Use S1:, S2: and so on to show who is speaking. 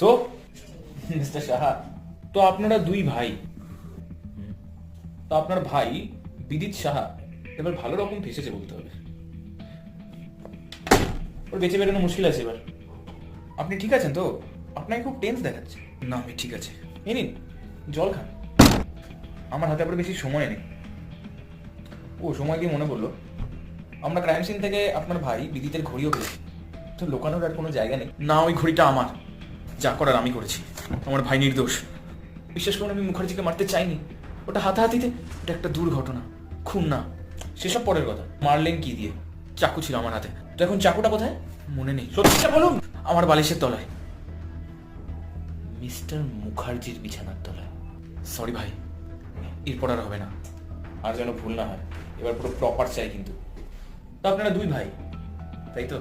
S1: So mister Saha, তো আপনারা দুই ভাই, তো আপনার ভাই বিদিত সাহা এবার ভালো রকম ফেসেছে বলতে হবে। ওর বেঁচে বেরোনো মুশকিল আছে এবার। আপনি ঠিক আছেন তো? আপনাকে খুব টেন্স দেখাচ্ছে।
S2: না, আমি ঠিক আছে।
S1: এই নিন জল খান, আমার হাতে আবার বেশি সময় নেই। ও সময় দিয়ে মনে পড়লো, আমরা ক্রাইম সিন থেকে আপনার ভাই বিদিতের ঘড়িও পেয়েছি। তো লোকানোর আর কোনো জায়গা নেই।
S2: না, ওই ঘড়িটা আমার, যা করার আমি করেছি। আমার ভাই নির্দোষ।
S1: বিশ্বাস করুন, আমি মুখার্জিকে মারতে চাইনি। ওটা হাতাহাতিতে,
S2: এটা একটা দুর্ঘটনা, খুন না।
S1: সেসব পরের কথা। মারলেন কি দিয়ে?
S2: চাকু ছিল আমার হাতে।
S1: তো এখন চাকুটা কোথায়?
S2: মনে নেই।
S1: সত্যিটা বলুন।
S2: আমার বালিশের তলায়।
S1: মিস্টার মুখার্জির বিছানার তলায়।
S2: সরি ভাই, এরপর আর হবে না।
S1: আর যেন ভুল না হয়, এবার পুরো প্রপার চাই কিন্তু। তো আপনারা দুই ভাই, তাই তো?